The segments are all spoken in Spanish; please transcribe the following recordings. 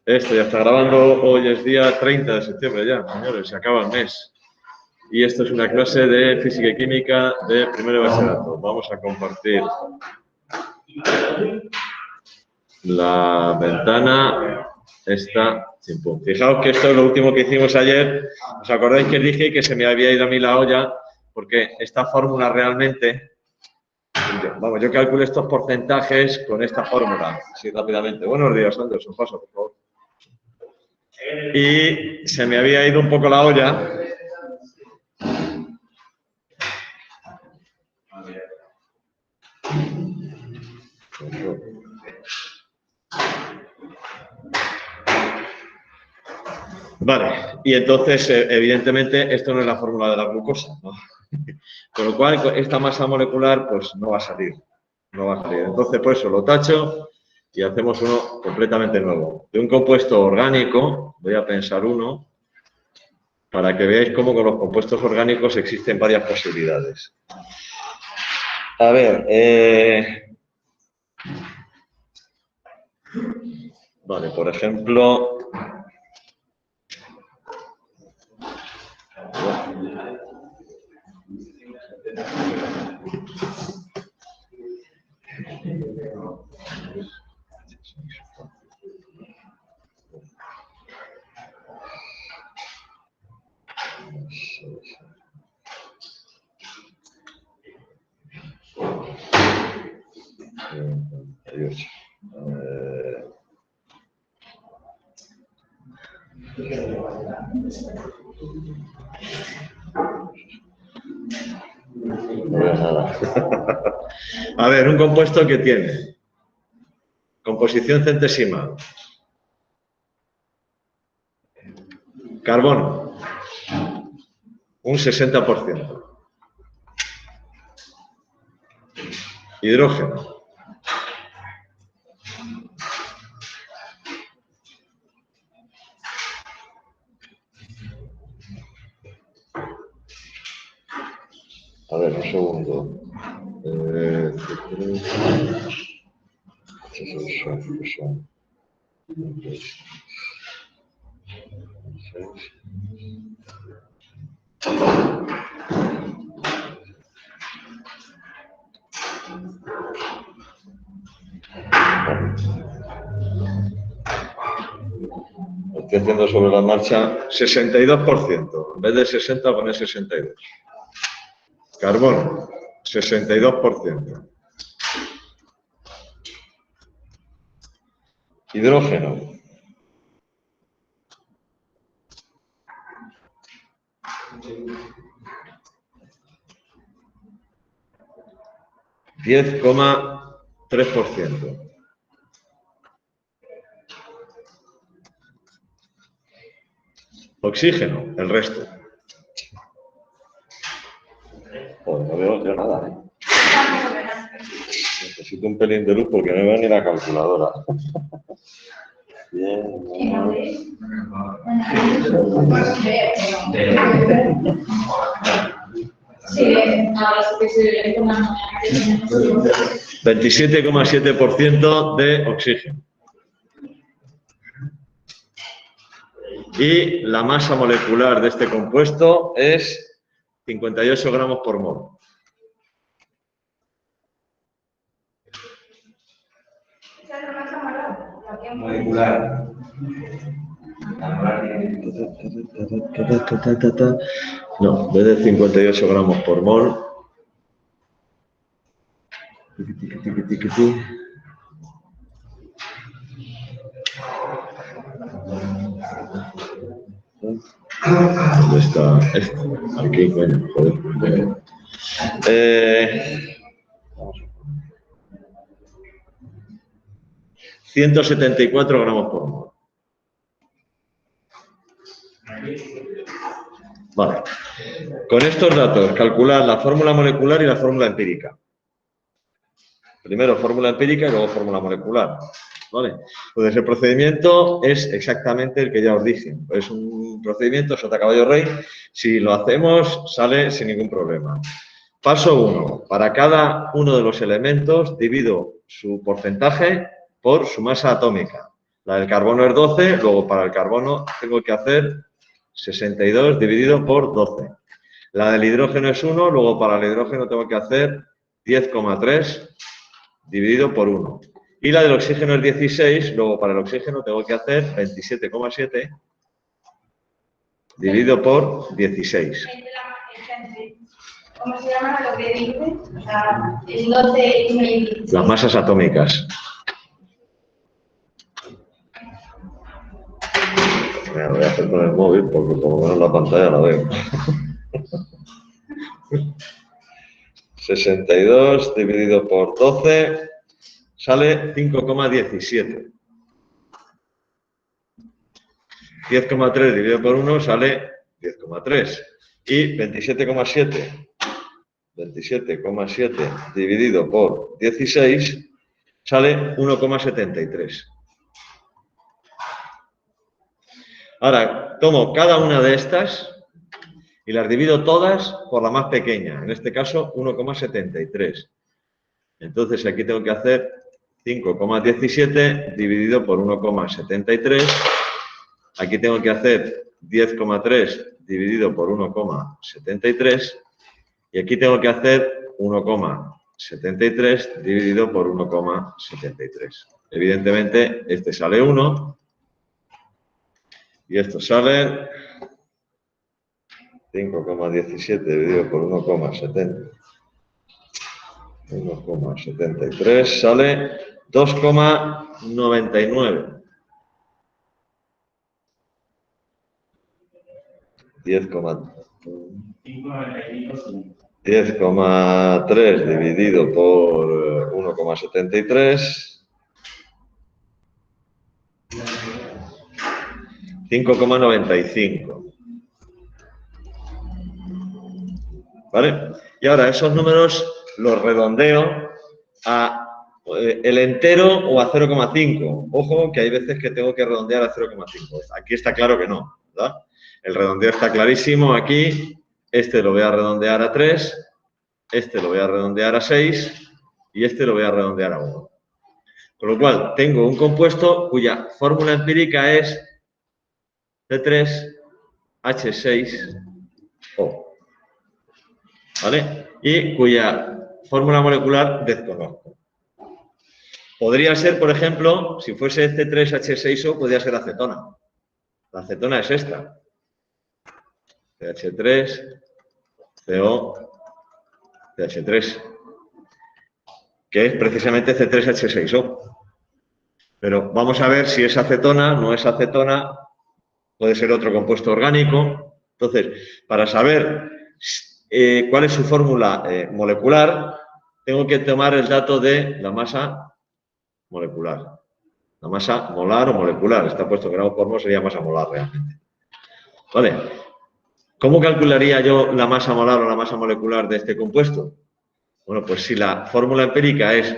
Esto ya está grabando, hoy es día 30 de septiembre ya, señores, se acaba el mes. Y esto es una clase de física y química de primero de bachillerato. Vamos a compartir la ventana esta. Fijaos que esto es lo último que hicimos ayer. ¿Os acordáis que dije que se me había ido a mí la olla? Porque esta fórmula realmente... Vamos, yo calculo estos porcentajes con esta fórmula, así rápidamente. Buenos días, Anderson, paso, por favor. Y se me había ido un poco la olla. Vale, y entonces, evidentemente, esto no es la fórmula de la glucosa, ¿no? Con lo cual, esta masa molecular, pues no va a salir. No va a salir. Entonces, pues eso lo tacho y hacemos uno completamente nuevo. De un compuesto orgánico, voy a pensar uno, para que veáis cómo con los compuestos orgánicos existen varias posibilidades. A ver, vale, por ejemplo... A ver, un compuesto que tiene composición centesimal, carbono, un 60%, hidrógeno, a ver, un segundo. Estoy haciendo sobre la marcha 62%. En vez de 60, poner 62. Carbono, 62%. Hidrógeno. 10,3%. Oxígeno, el resto. Pues no veo yo nada, ¿eh? Necesito un pelín de luz porque no veo ni la calculadora. Bien. 27,7% de oxígeno. Y la masa molecular de este compuesto es 58 gramos por mol. Molecular. No, en vez de 58 gramos por mol. ¿Dónde está esto? Aquí, coño, joder. 174 gramos por mol. Vale. Con estos datos, calcular la fórmula molecular y la fórmula empírica. Primero fórmula empírica y luego fórmula molecular. ¿Vale? Entonces, el procedimiento es exactamente el que ya os dije. Es un procedimiento sota caballo rey. Si lo hacemos, sale sin ningún problema. Paso 1. Para cada uno de los elementos, divido su porcentaje por su masa atómica. La del carbono es 12, luego para el carbono tengo que hacer 62 dividido por 12. La del hidrógeno es 1, luego para el hidrógeno tengo que hacer 10,3 dividido por 1. Y la del oxígeno es 16, luego para el oxígeno tengo que hacer 27,7 dividido por 16. ¿Cómo se llama lo que dice? O sea, es 12 y 16. Las masas atómicas. Mira, lo voy a hacer con el móvil porque por lo menos la pantalla la veo. 62 dividido por 12 sale 5,17. 10,3 dividido por 1 sale 10,3. Y 27,7 dividido por 16 sale 1,73. Ahora, tomo cada una de estas y las divido todas por la más pequeña, en este caso 1,73. Entonces aquí tengo que hacer 5,17 dividido por 1,73. Aquí tengo que hacer 10,3 dividido por 1,73. Y aquí tengo que hacer 1,73 dividido por 1,73. Evidentemente, este sale 1. Y esto sale 5,17 dividido por 1,73 sale 2,99. 10,3 dividido por 1,73. 5,95. ¿Vale? Y ahora esos números los redondeo a el entero o a 0,5. Ojo que hay veces que tengo que redondear a 0,5. Aquí está claro que no, ¿verdad? El redondeo está clarísimo aquí. Este lo voy a redondear a 3, este lo voy a redondear a 6 y este lo voy a redondear a 1. Con lo cual, tengo un compuesto cuya fórmula empírica es C3H6O. ¿Vale? Y cuya fórmula molecular desconozco. Podría ser, por ejemplo, si fuese C3H6O, podría ser acetona. La acetona es esta. CH3, CO, CH3. Que es precisamente C3H6O. Pero vamos a ver si es acetona, no es acetona, puede ser otro compuesto orgánico. Entonces, para saber cuál es su fórmula molecular, tengo que tomar el dato de la masa molecular. La masa molar o molecular. Está puesto que grado por mol sería masa molar realmente. Vale. ¿Cómo calcularía yo la masa molar o la masa molecular de este compuesto? Bueno, pues si la fórmula empírica es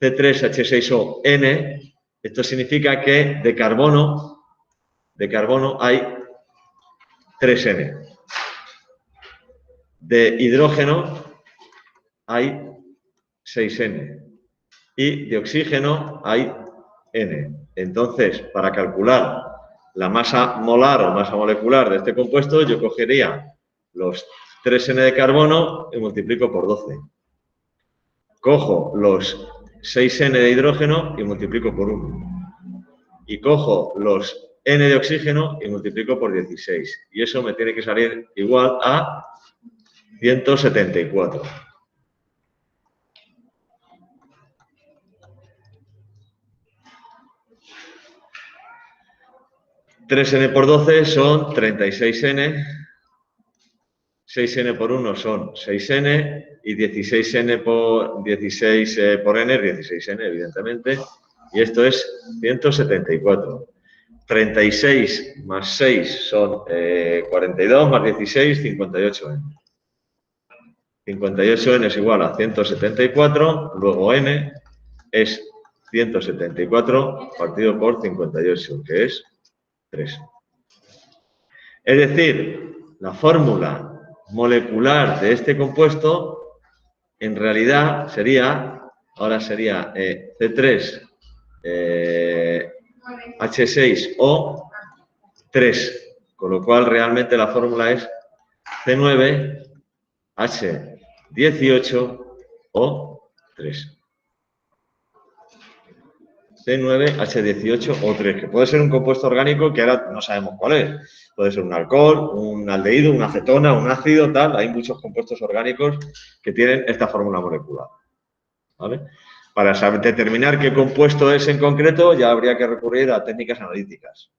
C3H6ON, esto significa que de carbono hay 3N. De hidrógeno hay 6N. Y de oxígeno hay N. Entonces, para calcular la masa molar o masa molecular de este compuesto, yo cogería los 3N de carbono y multiplico por 12. Cojo los 6N de hidrógeno y multiplico por 1. Y cojo los N de oxígeno y multiplico por 16. Y eso me tiene que salir igual a 174. (3N por 12 son 36N, 6N por 1 son 6N y 16N por 16 por N es 16N, evidentemente. Y esto es 174. 36 más 6 son 42, más 16, 58N. 58N es igual a 174, luego N es 174 partido por 58, que es 3. Es decir, la fórmula molecular de este compuesto en realidad sería, ahora sería C3, H6O3. Con lo cual, realmente la fórmula es C9H18O3. C9H18O3, que puede ser un compuesto orgánico que ahora no sabemos cuál es. Puede ser un alcohol, un aldehído, una acetona, un ácido, tal. Hay muchos compuestos orgánicos que tienen esta fórmula molecular. ¿Vale? Para saber, determinar qué compuesto es en concreto, ya habría que recurrir a técnicas analíticas.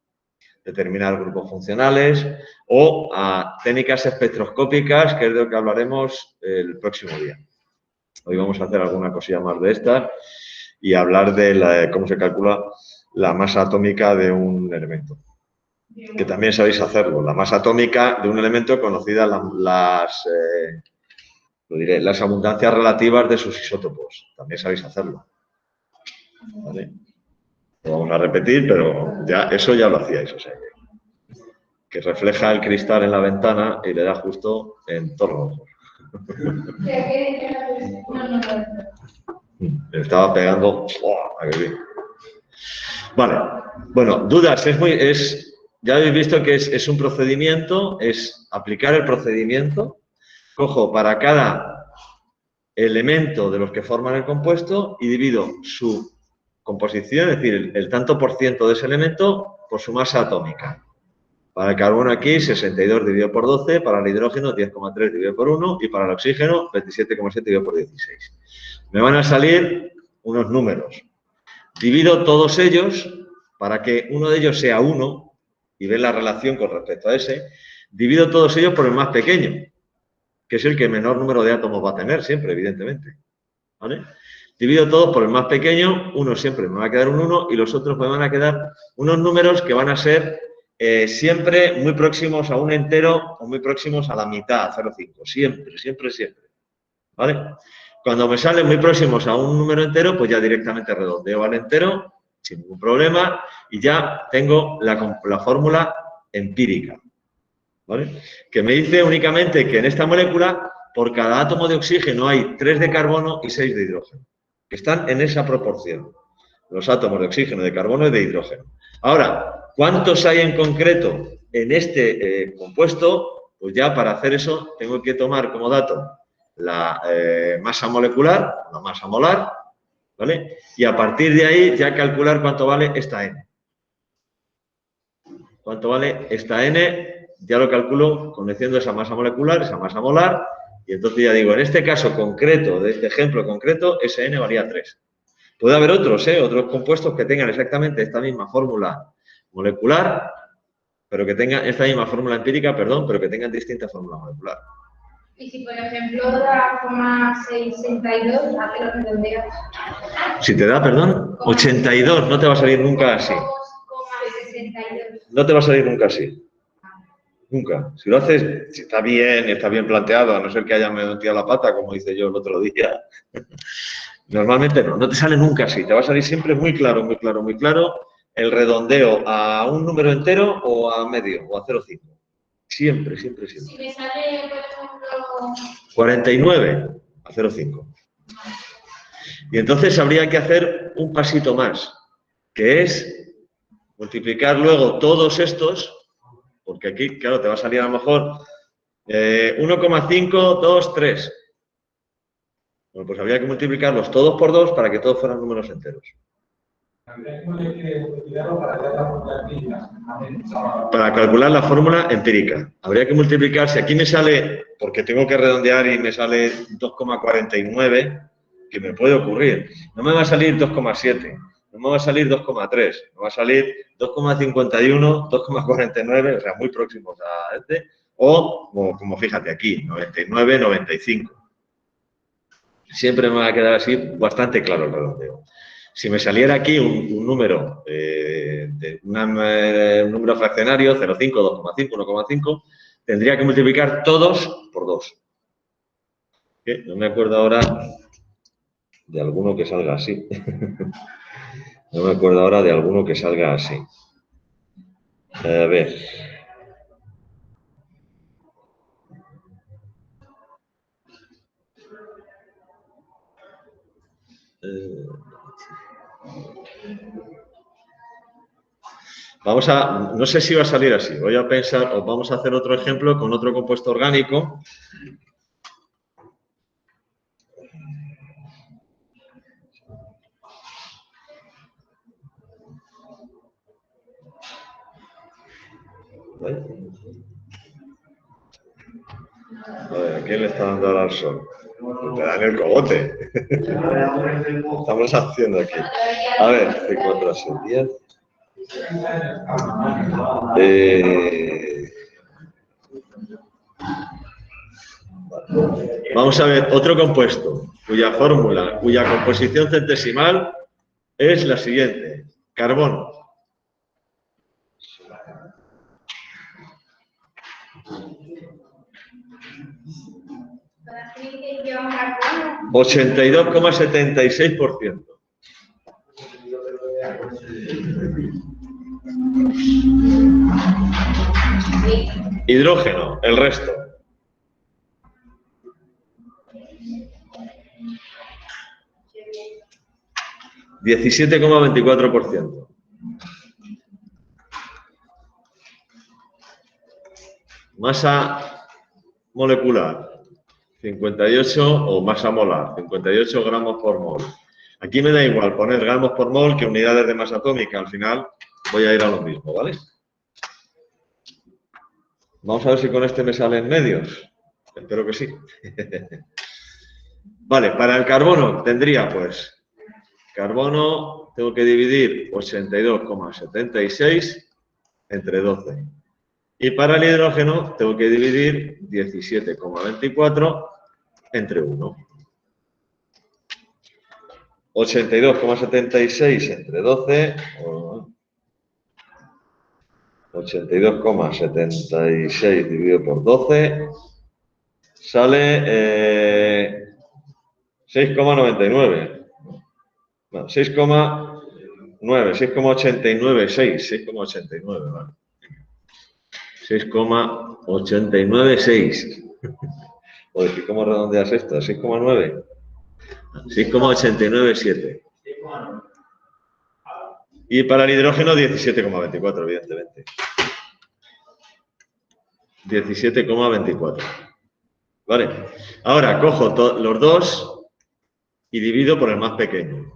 Determinar grupos funcionales o a técnicas espectroscópicas, que es de lo que hablaremos el próximo día. Hoy vamos a hacer alguna cosilla más de estas y hablar de cómo se calcula la masa atómica de un elemento. Que también sabéis hacerlo. La masa atómica de un elemento conocida las abundancias relativas de sus isótopos. También sabéis hacerlo. ¿Vale? Lo vamos a repetir, pero ya eso ya lo hacíais. O sea, que refleja el cristal en la ventana y le da justo en todos los ojos. Le estaba pegando. ¡Oh, qué bien! Vale. Bueno, dudas. Ya habéis visto que es un procedimiento, es aplicar el procedimiento. Cojo para cada elemento de los que forman el compuesto y divido su composición, es decir, el tanto por ciento de ese elemento por su masa atómica. Para el carbono aquí, 62 dividido por 12, para el hidrógeno, 10,3 dividido por 1 y para el oxígeno, 27,7 dividido por 16. Me van a salir unos números. Divido todos ellos para que uno de ellos sea 1 y ver la relación con respecto a ese. Divido todos ellos por el más pequeño, que es el que menor número de átomos va a tener siempre, evidentemente. ¿Vale? Divido todos por el más pequeño, uno siempre me va a quedar un 1 y los otros me van a quedar unos números que van a ser siempre muy próximos a un entero o muy próximos a la mitad, a 0,5. Siempre, siempre, siempre. ¿Vale? Cuando me salen muy próximos a un número entero, pues ya directamente redondeo al entero, sin ningún problema, y ya tengo la fórmula empírica. ¿Vale? Que me dice únicamente que en esta molécula, por cada átomo de oxígeno hay 3 de carbono y 6 de hidrógeno, que están en esa proporción, los átomos de oxígeno, de carbono y de hidrógeno. Ahora, ¿cuántos hay en concreto en este compuesto? Pues ya para hacer eso tengo que tomar como dato la masa molecular, la masa molar, ¿vale? Y a partir de ahí ya calcular cuánto vale esta N. ¿Cuánto vale esta N? Ya lo calculo conociendo esa masa molecular, esa masa molar, y entonces ya digo, en este caso concreto, de este ejemplo concreto, ese N valía 3. Puede haber otros compuestos que tengan exactamente esta misma fórmula molecular, pero que tengan esta misma fórmula empírica, perdón, pero que tengan distinta fórmula molecular. Y si, por ejemplo, da 0,62, ¿a qué lo redondeas? Si te da, perdón, 82, no te va a salir nunca así. 2,62. No te va a salir nunca así. Nunca. Si lo haces, si está bien planteado, a no ser que haya metido la pata, como hice yo el otro día. Normalmente no te sale nunca así. Te va a salir siempre muy claro, muy claro, muy claro el redondeo a un número entero o a medio o a 0,5. Siempre, siempre, siempre. Si me sale, por ejemplo, 49 a 0,5. Y entonces habría que hacer un pasito más, que es multiplicar luego todos estos, porque aquí, claro, te va a salir a lo mejor 1,5, 2, 3. Bueno, pues habría que multiplicarlos todos por 2 para que todos fueran números enteros. Para calcular la fórmula empírica. Habría que multiplicar, si aquí me sale, porque tengo que redondear y me sale 2,49, que me puede ocurrir. No me va a salir 2,7, no me va a salir 2,3, me va a salir 2,51, 2,49, o sea, muy próximos a este, o como fíjate aquí, 99, 95. Siempre me va a quedar así bastante claro el redondeo. Si me saliera aquí un número, un número fraccionario, 0,5, 2,5, 1,5, tendría que multiplicar todos por 2. No me acuerdo ahora de alguno que salga así. No me acuerdo ahora de alguno que salga así. A ver. Vamos a, no sé si va a salir así. Voy a pensar, o vamos a hacer otro ejemplo con otro compuesto orgánico. A ver, ¿a quién le está dando ahora el sol? Te dan el cogote. Estamos haciendo aquí. A ver, C4 a 10. Vamos a ver otro compuesto cuya fórmula, cuya composición centesimal es la siguiente. Carbono. ¿Qué lleva carbono? 82,76%. Hidrógeno, el resto. $17,24. Masa molecular, 58, o masa molar, 58 gramos por mol. Aquí me da igual poner gramos por mol que unidades de masa atómica. Al final voy a ir a lo mismo, ¿vale? Vamos a ver si con este me salen medios. Espero que sí. Vale, para el carbono tendría, pues, carbono tengo que dividir 82,76 entre 12. Y para el hidrógeno tengo que dividir 17,24 entre 1. 82,76 entre 12, 82,76 dividido por 12, sale 6,99. No, 6,9, 6,896, vale. 6,896. O decir, ¿cómo redondeas esto? 6,9. 6,897. Y para el hidrógeno 17,24, evidentemente. 17,24. Vale. Ahora cojo los dos y divido por el más pequeño.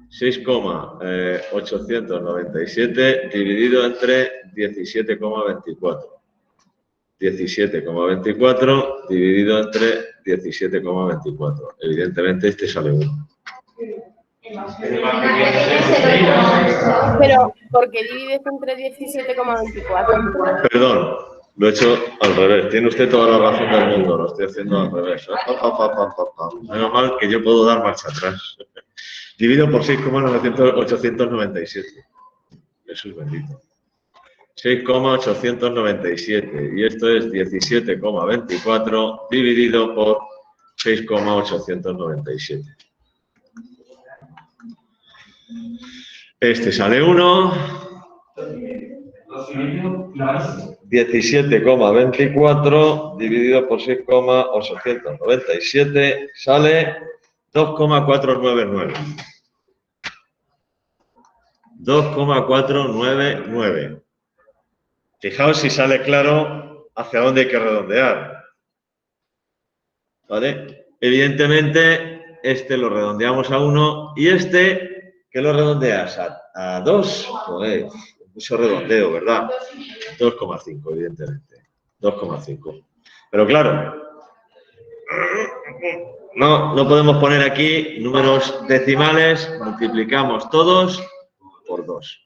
6,897 dividido entre 17,24. 17,24 dividido entre 17,24. Evidentemente este sale 1. Pero, ¿por qué divides entre 17,24? Perdón, lo he hecho al revés. Tiene usted toda la razón del mundo, lo estoy haciendo al revés. Menos mal que yo puedo dar marcha atrás. Divido por 6,897. Jesús bendito. 6,897. Y esto es 17,24 dividido por 6,897. Este sale 1. 17,24 dividido por 6,897 sale 2,499. 2,499. Fijaos si sale claro hacia dónde hay que redondear. ¿Vale? Evidentemente, este lo redondeamos a 1 y este, ¿qué lo redondeas? ¿A 2? Pues, mucho redondeo, ¿verdad? 2,5, evidentemente. 2,5. Pero claro, no podemos poner aquí números decimales, multiplicamos todos por 2.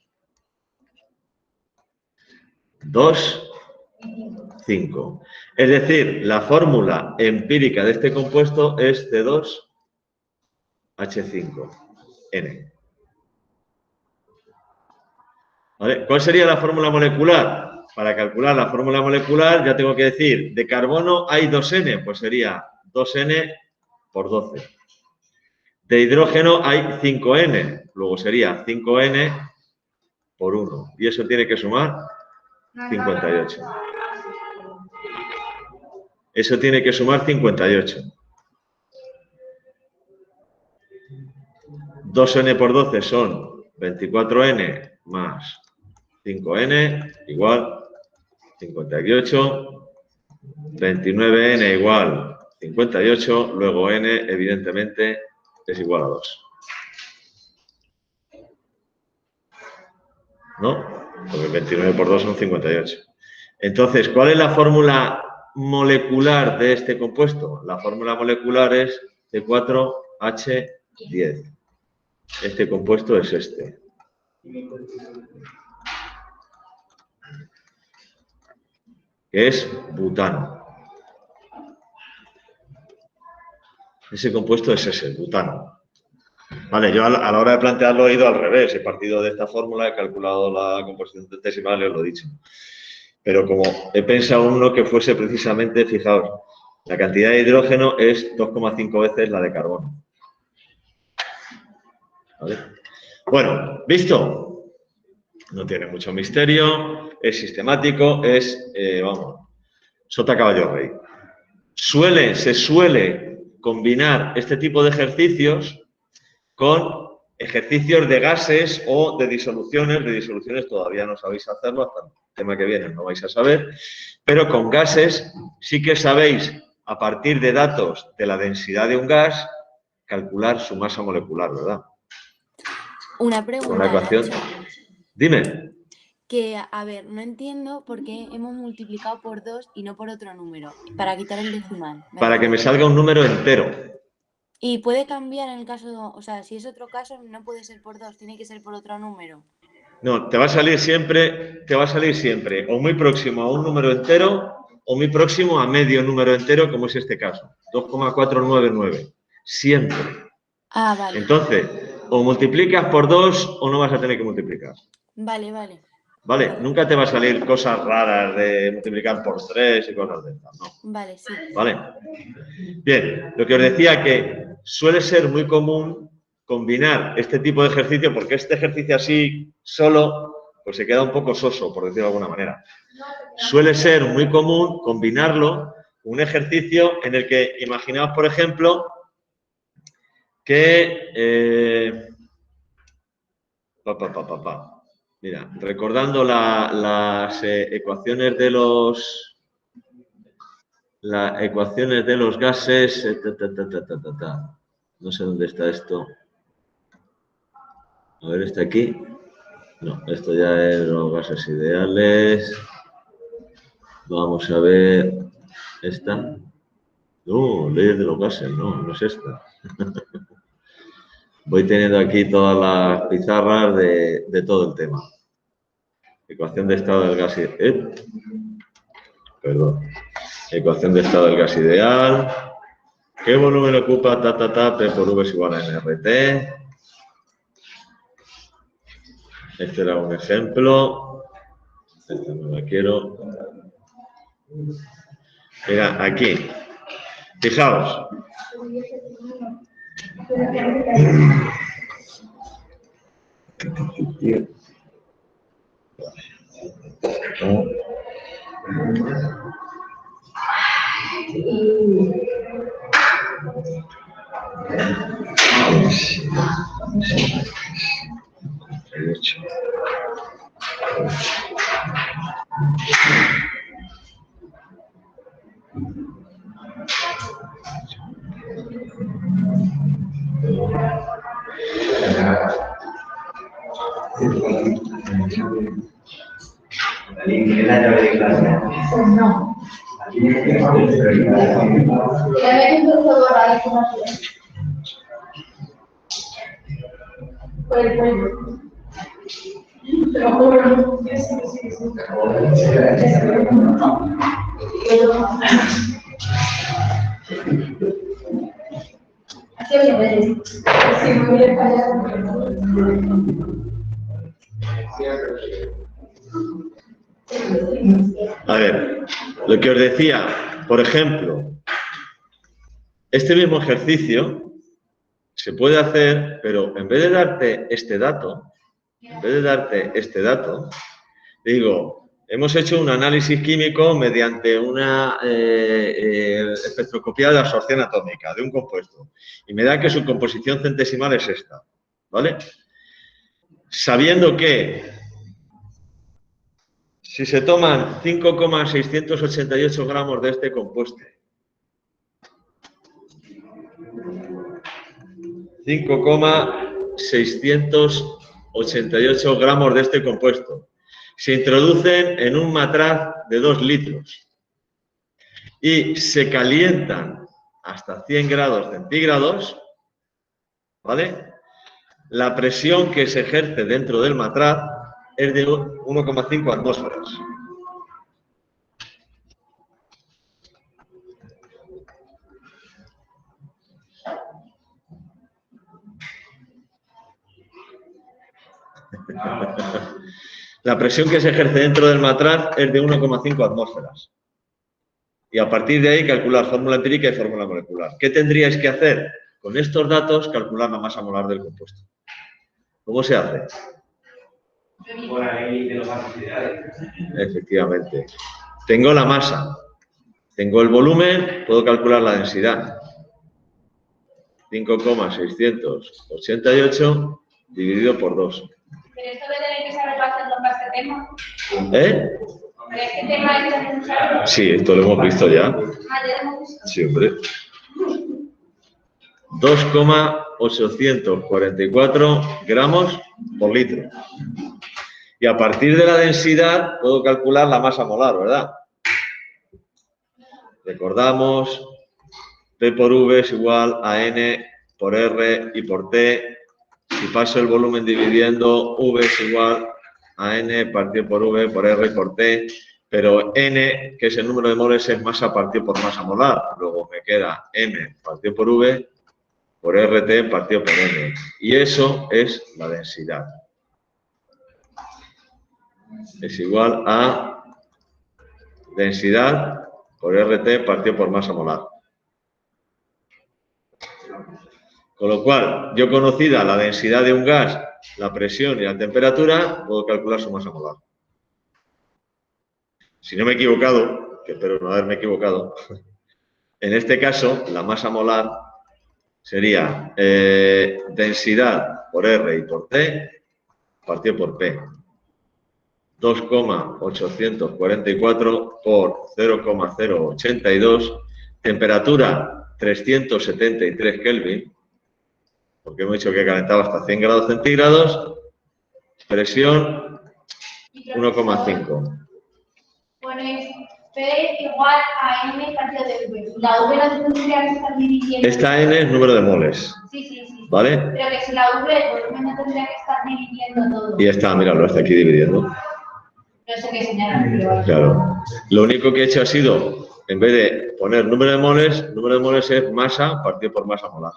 2, 5. Es decir, la fórmula empírica de este compuesto es C2H5N. ¿Vale? ¿Cuál sería la fórmula molecular? Para calcular la fórmula molecular ya tengo que decir, de carbono hay 2N, pues sería 2N por 12. De hidrógeno hay 5N, luego sería 5N por 1. Y eso tiene que sumar 58. Eso tiene que sumar 58. 2N por 12 son 24N más 5N igual 58. 29N igual 58. Luego N, evidentemente, es igual a 2. ¿No? Porque 29 por 2 son 58. Entonces, ¿cuál es la fórmula molecular de este compuesto? La fórmula molecular es C4H10. Este compuesto es este. Que es butano. Ese compuesto es ese, butano. Vale, yo a la hora de plantearlo he ido al revés. He partido de esta fórmula, he calculado la composición centesimal y os lo he dicho. Pero como he pensado uno que fuese precisamente, fijaos, la cantidad de hidrógeno es 2,5 veces la de carbono. ¿Vale? Bueno, ¿visto? No tiene mucho misterio, es sistemático, es, vamos, sota caballo rey. Se suele combinar este tipo de ejercicios con ejercicios de gases o de disoluciones. De disoluciones todavía no sabéis hacerlo, hasta el tema que viene no vais a saber, pero con gases sí que sabéis, a partir de datos de la densidad de un gas, calcular su masa molecular, ¿verdad? Una pregunta. Una ecuación. Nacho. Dime. Que, a ver, no entiendo por qué hemos multiplicado por 2 y no por otro número, para quitar el decimal. Para que me salga un número entero. Y puede cambiar en el caso, o sea, si es otro caso, no puede ser por 2, tiene que ser por otro número. No, te va a salir siempre o muy próximo a un número entero o muy próximo a medio número entero, como es este caso, 2,499. Siempre. Ah, vale. Entonces, o multiplicas por 2 o no vas a tener que multiplicar. Vale, vale. ¿Vale? Nunca te va a salir cosas raras de multiplicar por 3 y cosas de estas, ¿no? Vale, sí. ¿Vale? Bien, lo que os decía que suele ser muy común combinar este tipo de ejercicio, porque este ejercicio así solo, pues se queda un poco soso, por decirlo de alguna manera. Suele ser muy común combinarlo, un ejercicio en el que, imaginaos, por ejemplo, que... Mira, recordando las ecuaciones de los... Las ecuaciones de los gases... No sé dónde está esto. A ver, ¿está aquí? No, esto ya es los gases ideales. Vamos a ver. ¿Esta? No, leyes de los gases, no es esta. Voy teniendo aquí todas las pizarras de todo el tema. Ecuación de estado del gas ideal. Perdón. Ecuación de estado del gas ideal. ¿Qué volumen ocupa P por V es igual a nRT? Este era un ejemplo. Esta no la quiero. Mira, aquí. Fijaos. No. A ver, lo que os decía, por ejemplo, este mismo ejercicio se puede hacer, pero en vez de darte este dato, digo, hemos hecho un análisis químico mediante una espectroscopía de absorción atómica de un compuesto y me da que su composición centesimal es esta, ¿vale? Sabiendo que Si se toman 5,688 gramos de este compuesto, 5,688 gramos de este compuesto, se introducen en un matraz de 2 litros y se calientan hasta 100 grados centígrados, ¿vale? La presión que se ejerce dentro del matraz es de 1,5 atmósferas. La presión que se ejerce dentro del matraz es de 1,5 atmósferas. Y a partir de ahí calcular fórmula empírica y fórmula molecular. ¿Qué tendríais que hacer? Con estos datos calcular la masa molar del compuesto. ¿Cómo se hace? Por la ley de los gases ideales. Efectivamente. Tengo la masa, tengo el volumen, puedo calcular la densidad. 5,688 dividido por 2. Pero esto lo tenéis que saber hacerlo para este tema. ¿Eh? Pero este tema es necesario. Sí, esto lo hemos visto ya. Ah, ya lo hemos visto. Sí, hombre. 2,844 gramos por litro. Y a partir de la densidad puedo calcular la masa molar, ¿verdad? Recordamos, P por V es igual a N por R y por T. Si paso el volumen dividiendo, V es igual a N partido por V por R y por T. Pero N, que es el número de moles, es masa partido por masa molar. Luego me queda M partido por V por RT partido por N. Y eso es la densidad. Es igual a densidad por RT partido por masa molar. Con lo cual, yo conocida la densidad de un gas, la presión y la temperatura, puedo calcular su masa molar. Si no me he equivocado, que espero no haberme equivocado, en este caso, la masa molar sería densidad por R y por T partido por P. 2,844 por 0,082, temperatura 373 Kelvin, porque hemos dicho que calentaba hasta 100 grados centígrados, presión 1,5. Pones P igual a N partido de V. La V la tendría que estar dividiendo. Esta N es número de moles, Sí. ¿vale? Pero que si la V, el volumen no tendría que estar dividiendo todo. Y está, mira, lo está aquí dividiendo. No sé qué señala, pero... Claro. Lo único que he hecho ha sido, en vez de poner número de moles es masa partido por masa molar.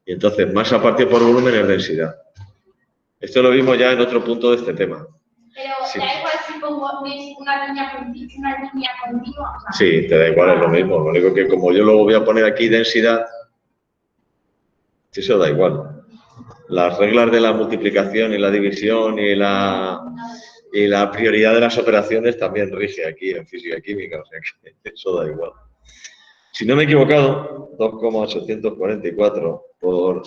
Y entonces, masa partido por volumen es densidad. Esto lo vimos ya en otro punto de este tema. Pero Sí. da igual si pongo una línea continua. O sea, Sí, te da igual, es lo mismo. Lo único que como yo luego voy a poner aquí densidad, eso da igual. Las reglas de la multiplicación y la división y la prioridad de las operaciones también rige aquí en física química, o sea que eso da igual. Si no me he equivocado, 2,844 por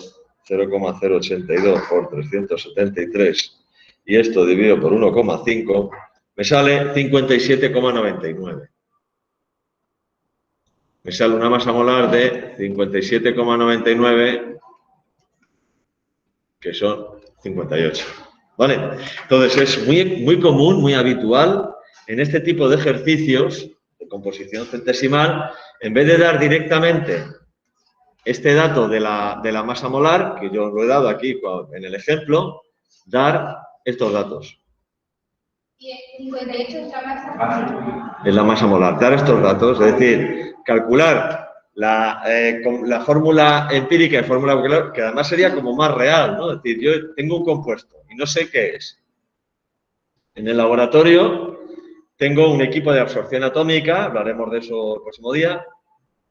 0,082 por 373 y esto dividido por 1,5 me sale 57,99. Me sale una masa molar de 57,99, que son 58. ¿Vale? Entonces es muy común, muy habitual en este tipo de ejercicios de composición centesimal, en vez de dar directamente este dato de la masa molar, que yo lo he dado aquí en el ejemplo, dar estos datos. y el 58 está más. Es la masa molar, dar estos datos, es decir, calcular la fórmula empírica y fórmula molecular, que además sería como más real, ¿no? Es decir, yo tengo un compuesto y no sé qué es. En el laboratorio tengo un equipo de absorción atómica, hablaremos de eso el próximo día,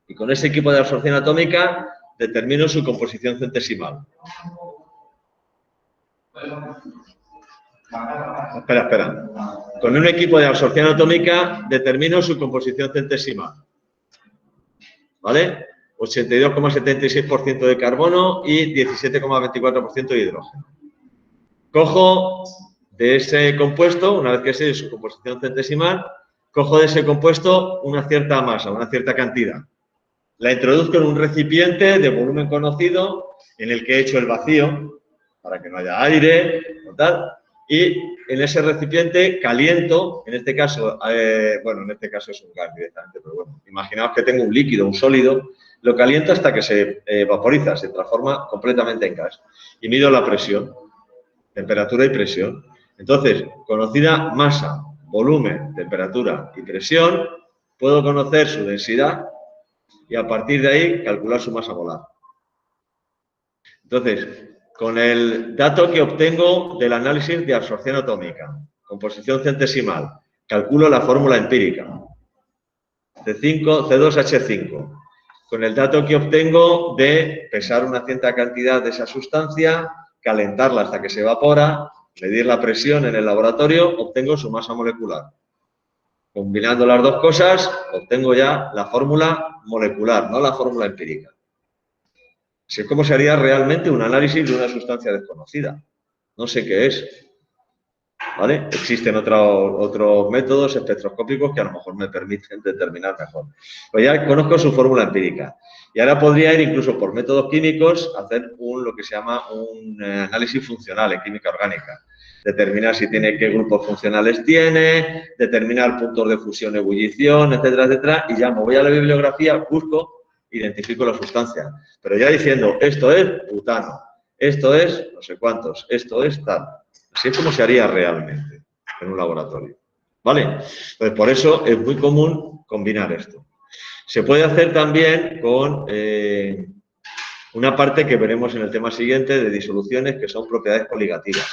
y con ese equipo de absorción atómica determino su composición centesimal. Espera. Con un equipo de absorción atómica determino su composición centesimal. ¿Vale? 82,76% de carbono y 17,24% de hidrógeno. Cojo de ese compuesto, una vez que sé su composición centesimal, cojo de ese compuesto una cierta masa, una cierta cantidad. La introduzco en un recipiente de volumen conocido en el que he hecho el vacío para que no haya aire o tal, y en ese recipiente caliento, en este caso, bueno, en este caso es un gas directamente, pero bueno, imaginaos que tengo un líquido, un sólido, lo caliento hasta que se vaporiza, se transforma completamente en gas. Y mido la presión, temperatura y presión. Entonces, conocida masa, volumen, temperatura y presión, puedo conocer su densidad y a partir de ahí calcular su masa molar. Entonces, con el dato que obtengo del análisis de absorción atómica, composición centesimal, calculo la fórmula empírica, C2H5. Con el dato que obtengo de pesar una cierta cantidad de esa sustancia, calentarla hasta que se evapora, medir la presión en el laboratorio, obtengo su masa molecular. Combinando las dos cosas, obtengo ya la fórmula molecular, no la fórmula empírica. Así es como se haría realmente un análisis de una sustancia desconocida. No sé qué es. ¿Vale? Existen otros métodos espectroscópicos que a lo mejor me permiten determinar mejor. Pues ya conozco su fórmula empírica. Y ahora podría ir incluso por métodos químicos a hacer lo que se llama un análisis funcional en química orgánica. Determinar si tiene, qué grupos funcionales tiene, determinar puntos de fusión, ebullición, etcétera, etcétera. Y ya me voy a la bibliografía, busco, identifico la sustancia. Pero ya diciendo, esto es butano, esto es no sé cuántos, esto es tal. Así es como se haría realmente en un laboratorio. ¿Vale? Entonces, por eso es muy común combinar esto. Se puede hacer también con una parte que veremos en el tema siguiente de disoluciones que son propiedades coligativas.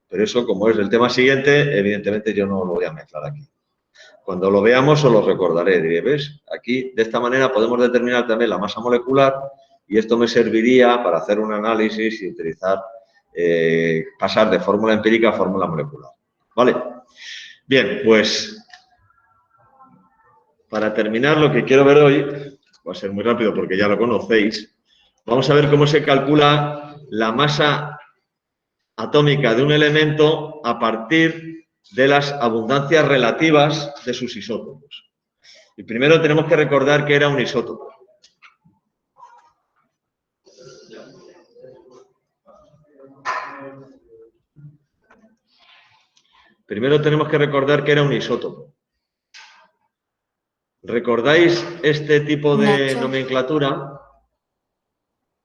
Pero eso, como es el tema siguiente, evidentemente yo no lo voy a mezclar aquí. Cuando lo veamos os lo recordaré. Diré, ¿ves? Aquí, de esta manera, podemos determinar también la masa molecular y esto me serviría para hacer un análisis y utilizar, pasar de fórmula empírica a fórmula molecular. ¿Vale? Bien, pues, para terminar, lo que quiero ver hoy, va a ser muy rápido porque ya lo conocéis, vamos a ver cómo se calcula la masa atómica de un elemento a partir de las abundancias relativas de sus isótopos. Y primero tenemos que recordar que era un isótopo. Primero tenemos que recordar que era un isótopo. ¿Recordáis este tipo de nomenclatura?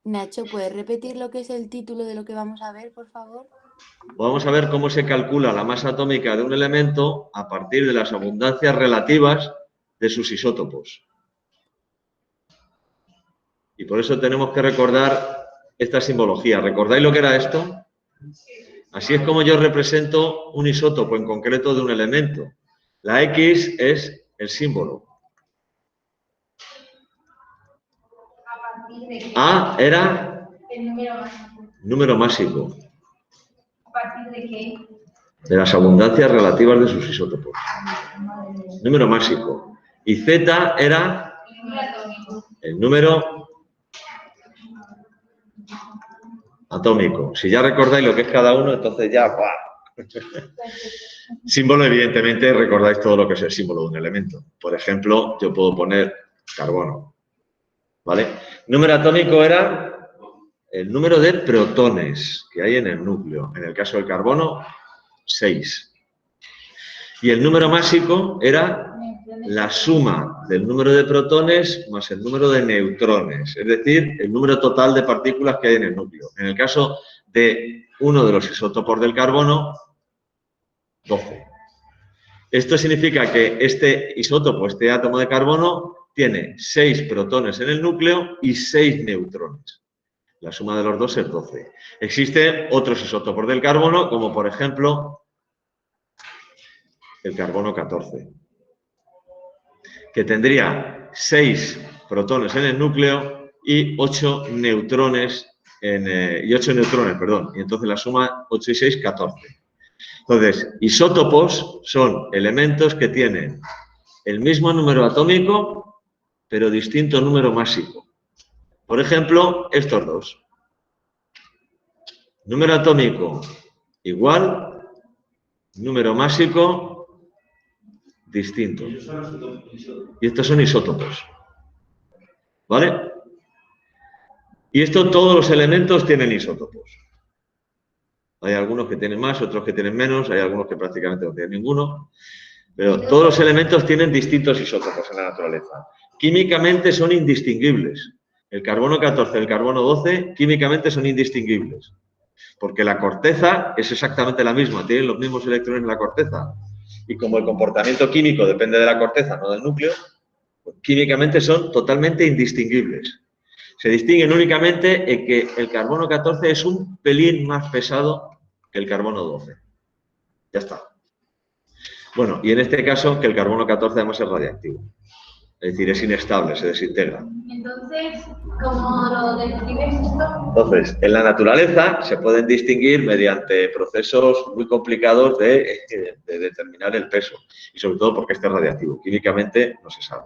Nacho, ¿puedes repetir lo que es el título de lo que vamos a ver, por favor? Vamos a ver cómo se calcula la masa atómica de un elemento a partir de las abundancias relativas de sus isótopos. Y por eso tenemos que recordar esta simbología. ¿Recordáis lo que era esto? Así es como yo represento un isótopo en concreto de un elemento. La X es el símbolo. A era El número máximo. número másico. ¿A partir de qué? De las abundancias relativas de sus isótopos. Número másico. Y Z era El número atómico. el número atómico. Si ya recordáis lo que es cada uno, entonces ya... ¡buah! Símbolo, evidentemente, recordáis todo lo que es el símbolo de un elemento. Por ejemplo, yo puedo poner carbono. ¿Vale? Número atómico era el número de protones que hay en el núcleo. En el caso del carbono, 6. Y el número másico era la suma del número de protones más el número de neutrones, es decir, el número total de partículas que hay en el núcleo. En el caso de uno de los isótopos del carbono, 12. Esto significa que este isótopo, este átomo de carbono, tiene 6 protones en el núcleo y 6 neutrones. La suma de los dos es 12. Existen otros isótopos del carbono, como por ejemplo el carbono 14, que tendría 6 protones en el núcleo y 8 neutrones, y entonces la suma 8 y 6, 14. Entonces, isótopos son elementos que tienen el mismo número atómico, pero distinto número másico. Por ejemplo, estos dos. Número atómico igual, número másico distinto. Y estos son isótopos. ¿Vale? Y esto, todos los elementos tienen isótopos. Hay algunos que tienen más, otros que tienen menos, hay algunos que prácticamente no tienen ninguno. Pero todos los elementos tienen distintos isótopos en la naturaleza. Químicamente son indistinguibles. El carbono 14 y el carbono 12 químicamente son indistinguibles. Porque la corteza es exactamente la misma, tienen los mismos electrones en la corteza. Y como el comportamiento químico depende de la corteza, no del núcleo, pues químicamente son totalmente indistinguibles. Se distinguen únicamente en que el carbono 14 es un pelín más pesado que el carbono 12. Ya está. Bueno, y en este caso que el carbono 14 además es radiactivo. Es decir, es inestable, se desintegra. Entonces, ¿cómo lo describes esto? Entonces, en la naturaleza se pueden distinguir mediante procesos muy complicados de determinar el peso. Y sobre todo porque este es radiactivo. Químicamente no se sabe.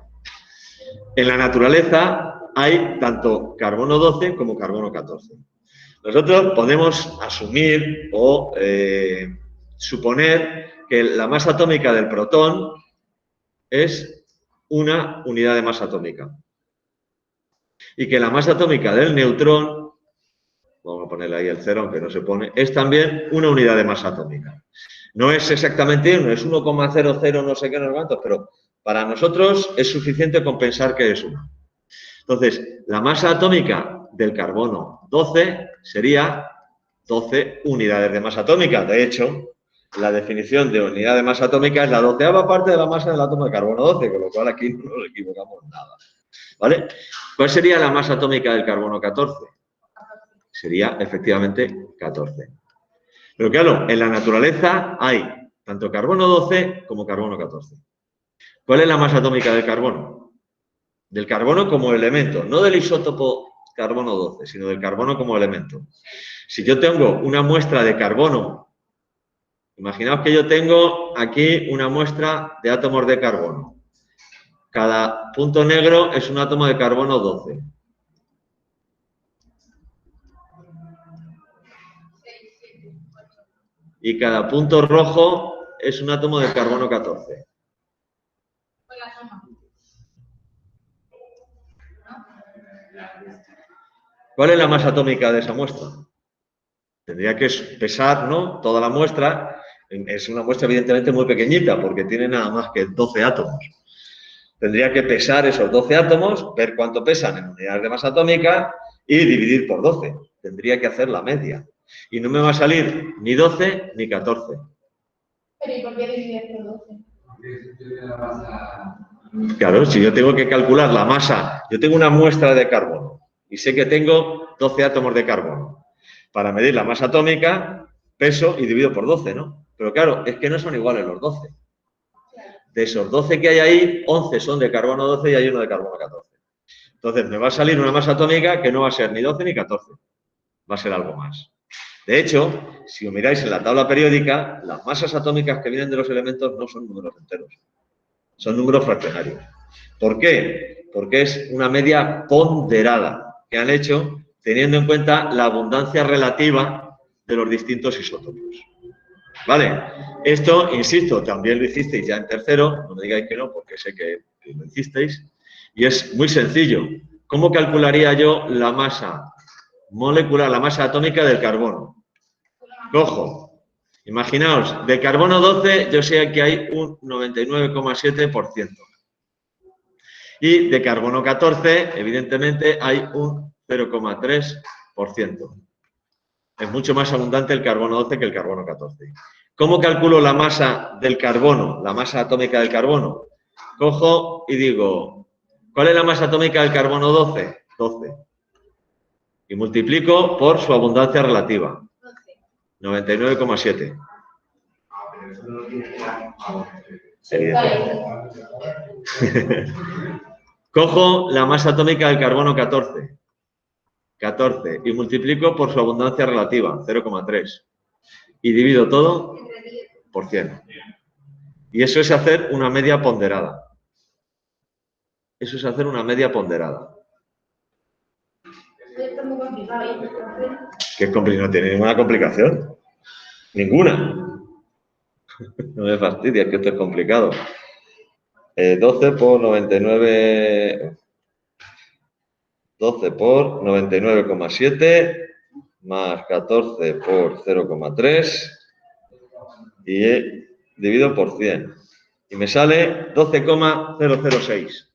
En la naturaleza hay tanto carbono 12 como carbono 14. Nosotros podemos asumir o suponer que la masa atómica del protón es una unidad de masa atómica. Y que la masa atómica del neutrón, vamos a ponerle ahí el 0, aunque no se pone, es también una unidad de masa atómica. No es exactamente uno, es 1,00 no sé qué, no sé cuántos, pero para nosotros es suficiente con pensar que es uno. Entonces, la masa atómica del carbono 12 sería 12 unidades de masa atómica. De hecho, la definición de unidad de masa atómica es la 12ª parte de la masa del átomo de carbono 12, con lo cual aquí no nos equivocamos nada. ¿Vale? ¿Cuál sería la masa atómica del carbono 14? Sería efectivamente 14. Pero claro, en la naturaleza hay tanto carbono 12 como carbono 14. ¿Cuál es la masa atómica del carbono? Del carbono como elemento, no del isótopo carbono 12, sino del carbono como elemento. Si yo tengo una muestra de carbono, imaginaos que yo tengo aquí una muestra de átomos de carbono. Cada punto negro es un átomo de carbono 12. Y cada punto rojo es un átomo de carbono 14. ¿Cuál es la masa atómica de esa muestra? Tendría que pesar, ¿no?, toda la muestra. Es una muestra evidentemente muy pequeñita porque tiene nada más que 12 átomos. Tendría que pesar esos 12 átomos, ver cuánto pesan en unidades de masa atómica y dividir por 12. Tendría que hacer la media. Y no me va a salir ni 12 ni 14. Pero ¿y por qué dividir por 12? Claro, si yo tengo que calcular la masa, yo tengo una muestra de carbono y sé que tengo 12 átomos de carbono. Para medir la masa atómica, peso y divido por 12, ¿no? Pero claro, es que no son iguales los 12. De esos 12 que hay ahí, 11 son de carbono 12 y hay uno de carbono 14. Entonces, me va a salir una masa atómica que no va a ser ni 12 ni 14. Va a ser algo más. De hecho, si os miráis en la tabla periódica, las masas atómicas que vienen de los elementos no son números enteros. Son números fraccionarios. ¿Por qué? Porque es una media ponderada que han hecho teniendo en cuenta la abundancia relativa de los distintos isótopos. ¿Vale? Esto, insisto, también lo hicisteis ya en tercero, no me digáis que no, porque sé que lo hicisteis, y es muy sencillo. ¿Cómo calcularía yo la masa molecular, la masa atómica del carbono? Cojo, imaginaos, de carbono 12 yo sé que hay un 99,7%. Y de carbono 14, evidentemente, hay un 0,3%. Es mucho más abundante el carbono 12 que el carbono 14. ¿Cómo calculo la masa del carbono, la masa atómica del carbono? Cojo y digo, ¿cuál es la masa atómica del carbono 12? 12. Y multiplico por su abundancia relativa. 99,7. Cojo la masa atómica del carbono 14. 14. Y multiplico por su abundancia relativa, 0,3. Y divido todo por 100. Y eso es hacer una media ponderada. Eso es hacer una media ponderada. Esto es muy complicado. ¿Qué es complicado? No tiene ninguna complicación. Ninguna. No me fastidies, que esto es complicado. 12 por 99... 12 por 99,7 más 14 por 0,3 y dividido por 100. Y me sale 12,006.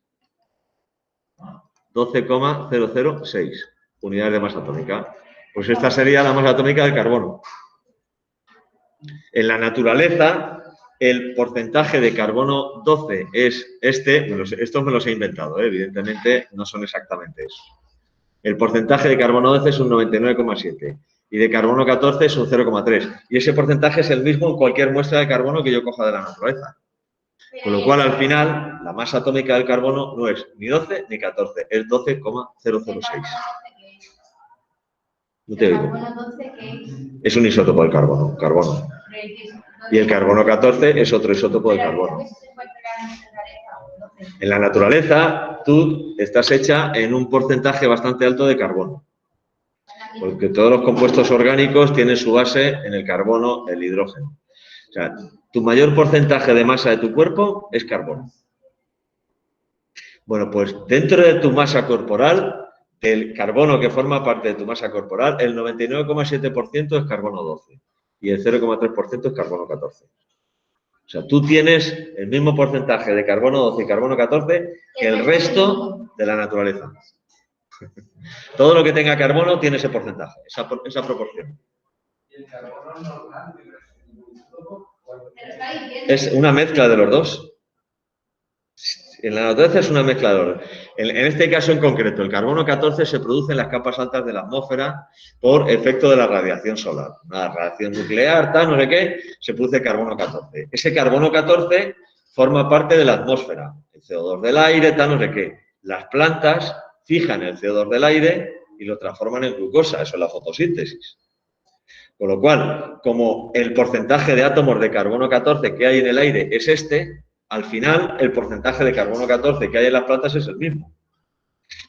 12,006 unidades de masa atómica. Pues esta sería la masa atómica del carbono. En la naturaleza, el porcentaje de carbono 12 es este. Estos me los he inventado, evidentemente no son exactamente eso. El porcentaje de carbono 12 es un 99,7 y de carbono 14 es un 0,3. Y ese porcentaje es el mismo en cualquier muestra de carbono que yo coja de la naturaleza. Con lo cual, al final, la masa atómica del carbono no es ni 12 ni 14, es 12,006. No te digo. Es un isótopo del carbono, carbono. Y el carbono 14 es otro isótopo del carbono. En la naturaleza, tú estás hecha en un porcentaje bastante alto de carbono. Porque todos los compuestos orgánicos tienen su base en el carbono, el hidrógeno. O sea, tu mayor porcentaje de masa de tu cuerpo es carbono. Bueno, pues dentro de tu masa corporal, el carbono que forma parte de tu masa corporal, el 99,7% es carbono 12 y el 0,3% es carbono 14. O sea, tú tienes el mismo porcentaje de carbono 12 y carbono 14 que el resto de la naturaleza. Todo lo que tenga carbono tiene ese porcentaje, esa proporción. ¿Y el carbono normal? Es una mezcla de los dos. En la naturaleza es una mezcla de los dos. En este caso en concreto, el carbono 14 se produce en las capas altas de la atmósfera por efecto de la radiación solar. Una radiación nuclear, tal, no sé qué, se produce carbono 14. Ese carbono 14 forma parte de la atmósfera. El CO2 del aire, tal, no sé qué. Las plantas fijan el CO2 del aire y lo transforman en glucosa. Eso es la fotosíntesis. Con lo cual, como el porcentaje de átomos de carbono 14 que hay en el aire es este, al final el porcentaje de carbono 14 que hay en las plantas es el mismo.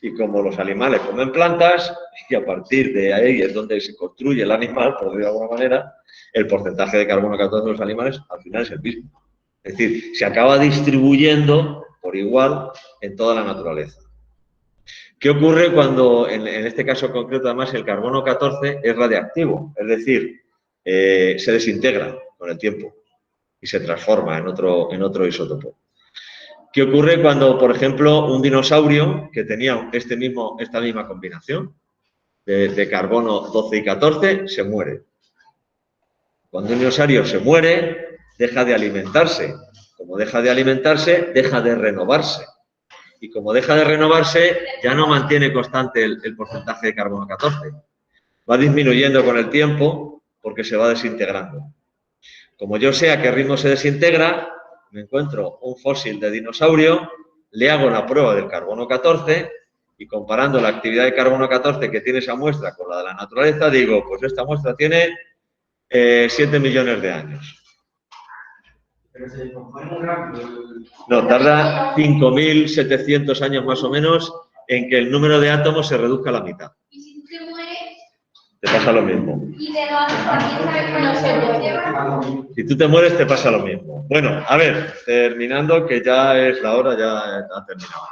Y como los animales comen plantas, y a partir de ahí es donde se construye el animal, por decirlo de alguna manera, el porcentaje de carbono 14 de los animales al final es el mismo. Es decir, se acaba distribuyendo por igual en toda la naturaleza. ¿Qué ocurre cuando, en este caso concreto, además, el carbono 14 es radiactivo? Es decir, se desintegra con el tiempo y se transforma en otro isótopo. ¿Qué ocurre cuando, por ejemplo, un dinosaurio que tenía esta misma combinación de carbono 12 y 14 se muere? Cuando un dinosaurio se muere, deja de alimentarse. Como deja de alimentarse, deja de renovarse. Y como deja de renovarse, ya no mantiene constante el porcentaje de carbono 14. Va disminuyendo con el tiempo porque se va desintegrando. Como yo sé a qué ritmo se desintegra, me encuentro un fósil de dinosaurio, le hago la prueba del carbono 14 y comparando la actividad de carbono 14 que tiene esa muestra con la de la naturaleza, digo, pues esta muestra tiene 7 millones de años. Pero se descompone muy rápido. No, tarda 5.700 años más o menos en que el número de átomos se reduzca a la mitad. Y si tú te mueres, Te pasa lo mismo. y de los también sabes que no se muere. Si tú te mueres, te pasa lo mismo. Bueno, a ver, terminando, que ya es la hora, ya ha terminado.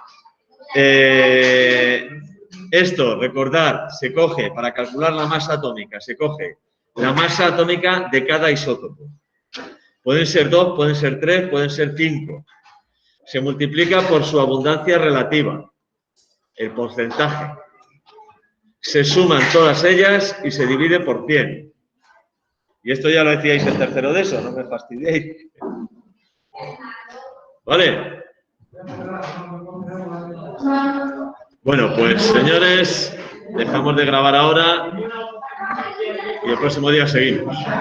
Esto, recordar, se coge, para calcular la masa atómica, se coge la masa atómica de cada isótopo. Pueden ser 2, pueden ser 3, pueden ser 5. Se multiplica por su abundancia relativa, el porcentaje. Se suman todas ellas y se divide por 100. Y esto ya lo decíais en tercero de eso, no me fastidiéis. ¿Vale? Bueno, pues señores, dejamos de grabar ahora y el próximo día seguimos.